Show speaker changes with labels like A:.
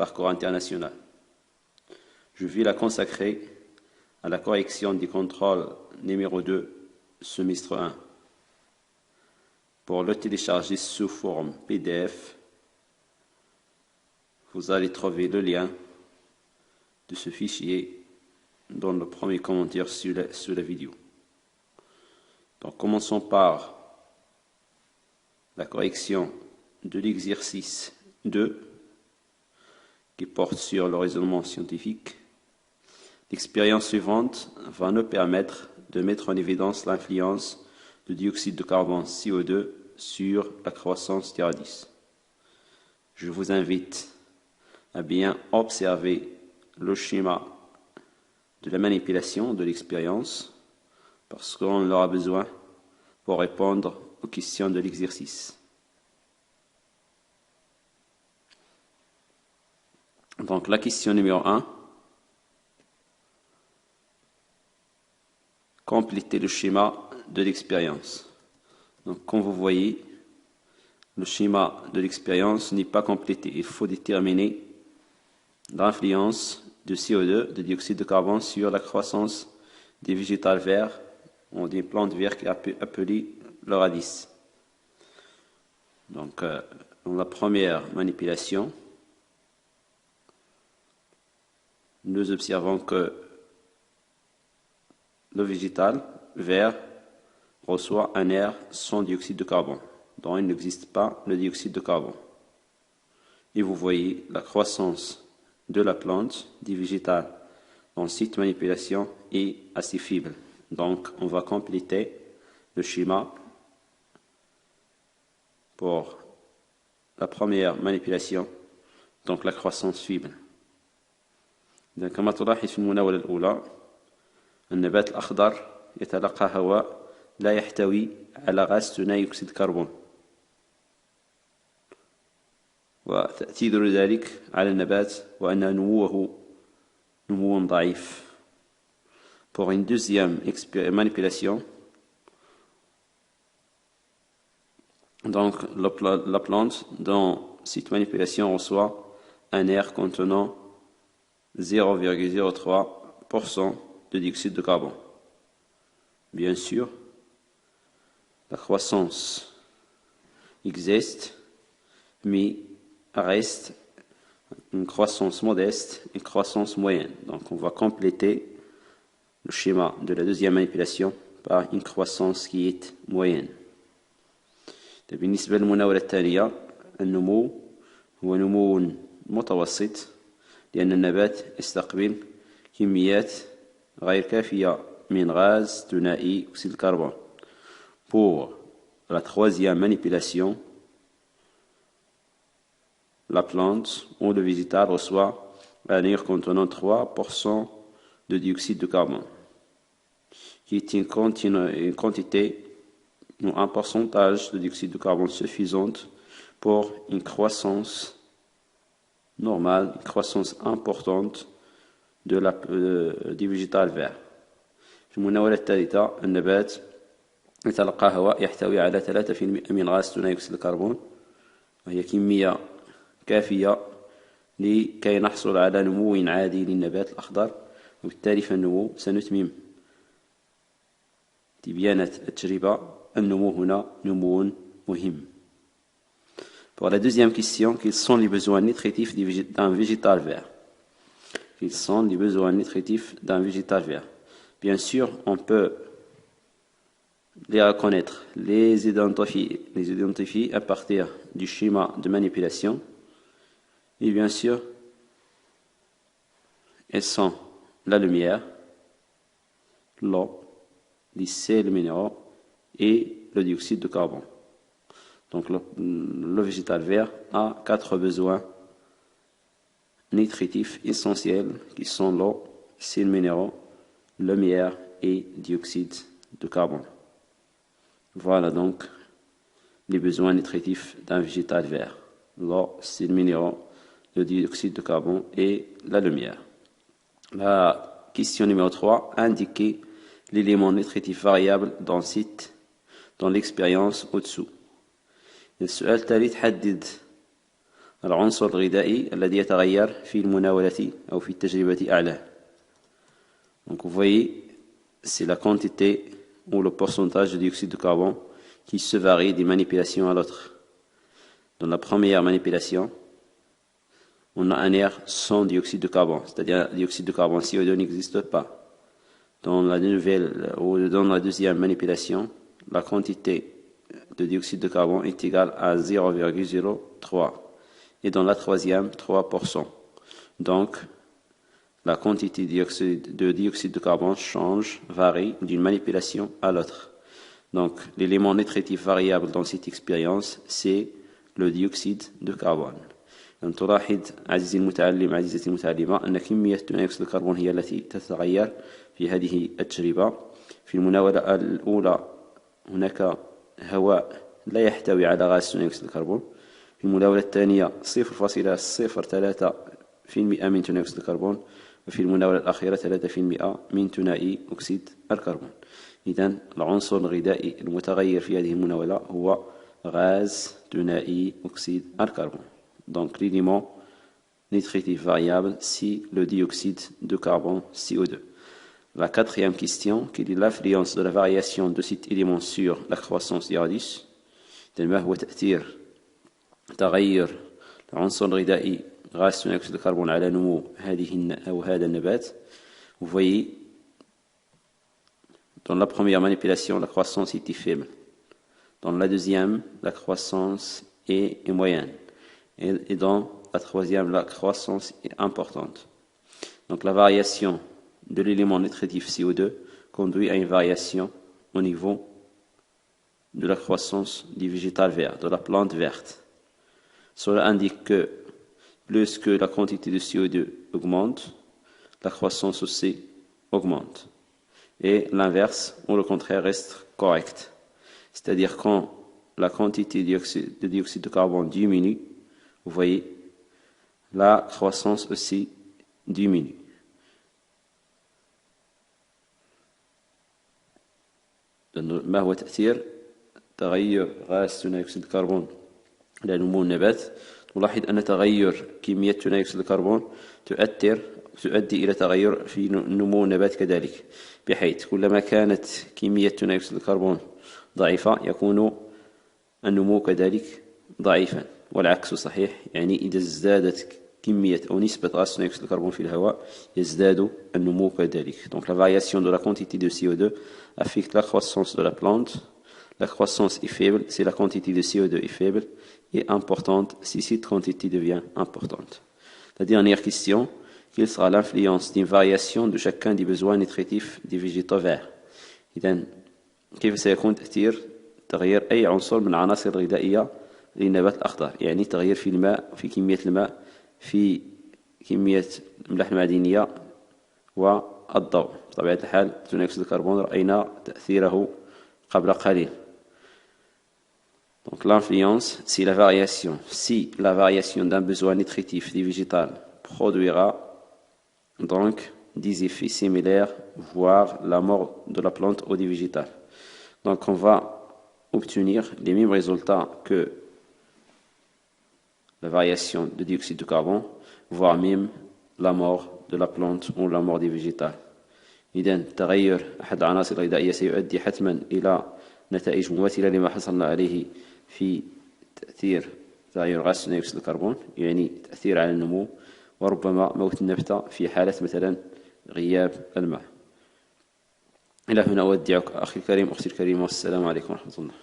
A: parcours international. Je vais la consacrer à la correction du contrôle numéro 2, semestre 1. Pour le télécharger sous forme PDF, vous allez trouver le lien de ce fichier dans le premier commentaire sous la vidéo. Donc commençons par la correction de l'exercice 2 qui porte sur le raisonnement scientifique. L'expérience suivante va nous permettre de mettre en évidence l'influence du dioxyde de carbone CO2 sur la croissance du radis. Je vous invite à bien observer le schéma de la manipulation de l'expérience parce qu'on aura besoin pour répondre aux questions de l'exercice. Donc la question numéro 1. Compléter le schéma de l'expérience. Donc, comme vous voyez, le schéma de l'expérience n'est pas complété. Il faut déterminer l'influence de CO2, de dioxyde de carbone, sur la croissance des végétales verts ou des plantes vertes appelées le radis. Donc, dans la première manipulation, nous observons que le végétal vert reçoit un air sans dioxyde de carbone, dont il n'existe pas le dioxyde de carbone. Et vous voyez la croissance de la plante, du végétal, dans cette manipulation est assez faible. Donc, on va compléter le schéma pour la première manipulation, donc la croissance faible. Donc, كما تلاحظ في المناولة الأولى النبات الأخضر يتلقى هواء لا يحتوي على غاز ثاني أكسيد الكربون وتأثير ذلك على النبات وأن نموه نمو ضعيف. Pour une deuxième manipulation, donc la plante dans cette manipulation reçoit un air contenant 0,03% de dioxyde de carbone. Bien sûr, la croissance existe, mais reste une croissance modeste, une croissance moyenne. Donc on va compléter le schéma de la deuxième manipulation par une croissance qui est moyenne. بالنسبة للمناولة الثانية النمو هو نمو متوسط لأن النبات يستقبل كميات غير كافية من غاز ثنائي أكسيد الكربون. Pour la troisième manipulation, la plante ou le végétal reçoit un air contenant 3% de dioxyde de carbone, qui est une quantité ou un pourcentage de dioxyde de carbone suffisante pour une croissance normale, une croissance importante du végétal vert. في المناولة الثالثة النبات يتلقى هواء يحتوي على 3% من غاز ثاني أكسيد الكربون وهي كمية كافية لكي نحصل على نمو عادي للنبات الأخضر وبالتالي فالنمو سنتمم تبيانة التجربة النمو هنا نمو مهم. Pour la deuxième question, quels sont les besoins nutritifs d'un végétal vert? Quels sont les besoins nutritifs d'un végétal vert? Bien sûr, on peut les reconnaître, les identifier à partir du schéma de manipulation. Et bien sûr, elles sont la lumière, l'eau, les sels minéraux et le dioxyde de carbone. Donc le végétal vert a 4 besoins nutritifs essentiels qui sont l'eau, sels minéraux, lumière et dioxyde de carbone. Voilà donc les besoins nutritifs d'un végétal vert. L'eau, sels minéraux, le dioxyde de carbone et la lumière. La question numéro 3, indiquer l'élément nutritif variable dans l'expérience au-dessous. السؤال التالي تحدد العنصر الغذائي الذي يتغير في المناولة أو في التجربة أعلى. Donc vous voyez, c'est la quantité ou le pourcentage de dioxyde de carbone qui se varie d'une manipulation à l'autre. Dans la première manipulation, on a un air sans dioxyde de carbone, c'est-à-dire le dioxyde de carbone CO2 n'existe pas. Dans la nouvelle ou dans la deuxième manipulation, la quantité de dioxyde de carbone est égale à 0,03 et dans la troisième 3%. Donc la quantité de dioxyde de carbone change, varie d'une manipulation à l'autre. Donc l'élément nutritif variable dans cette expérience, c'est le dioxyde de carbone. أن تلاحظ عزيزي المتعلم عزيزتي المتعلمة أن كمية ثاني أكسيد الكربون هي التي تتغير في هذه التجربة. في المناولة الأولى هناك هواء لا يحتوي على غاز ثاني أكسيد الكربون. في المناولة الثانية 0.03% من ثاني أكسيد الكربون، وفي المناولة الأخيرة 3% من ثنائي أكسيد الكربون. إذن العنصر الغذائي المتغير في هذه المناولة هو غاز ثنائي أكسيد الكربون. Donc l'élément nutritif variable, c'est le dioxyde de carbone CO2. La quatrième question, quelle est l'influence de la variation de cet élément sur la croissance du radius? ما هو تأثير تغير العنصر الغذائي غاز ثاني أكسيد الكربون على نمو هذا النبات? Vous voyez, dans la première manipulation, la croissance était faible. Dans la deuxième, la croissance est moyenne. Et dans la troisième, la croissance est importante. Donc la variation de l'élément nutritif CO2 conduit à une variation au niveau de la croissance du végétal vert, de la plante verte. Cela indique que plus que la quantité de CO2 augmente, la croissance aussi augmente. Et l'inverse, ou le contraire, reste correct. C'est-à-dire quand la quantité de dioxyde de carbone diminue, vous voyez, la croissance aussi diminue. ما هو تأثير تغير غاز ثاني أكسيد الكربون على نمو النبات؟ نلاحظ أن تغير كمية ثاني أكسيد الكربون تؤدي إلى تغير في نمو النبات كذلك، بحيث كلما كانت كمية ثاني أكسيد الكربون ضعيفة يكون النمو كذلك ضعيفا، والعكس صحيح. يعني إذا ازدادت كمية أو نسبة غاز ثاني أكسيد الكربون في الهواء يزداد النمو كذلك. Donc la variation de la quantité de CO2 affecte la croissance de la plante. La croissance est faible si la quantité de CO2 est faible et importante si cette quantité devient importante. La dernière question, quelle sera l'influence d'une variation de chacun des besoins nutritifs des végétaux verts؟ إذن كيف سيكون تغيير أي عنصر من العناصر الغذائية للنبات الأخضر؟ يعني تغيير في الماء، في كمية الماء، في كمية الملح المعدنية والضوء. بطبيعة الحال ثاني أكسيد الكربون رأينا تأثيره قبل قليل. Donc l'influence, c'est la variation. Si la variation d'un besoin nutritif du végétal produira donc des effets similaires, voire la mort de la plante ou du végétal. Donc on va obtenir les mêmes résultats que la variation de dioxyde de carbone, voire même la mort de la plante ou la mort du végétal. إذن تغير أحد العناصر الغذائية سيؤدي حتما إلى نتائج مماثلة لما حصلنا عليه في تأثير تغير غاز ثاني أكسيد الكربون، يعني تأثير على النمو وربما موت النبتة في حالة مثلا غياب الماء. إلى هنا أودعك أخي الكريم أختي الكريمة، والسلام عليكم ورحمة الله.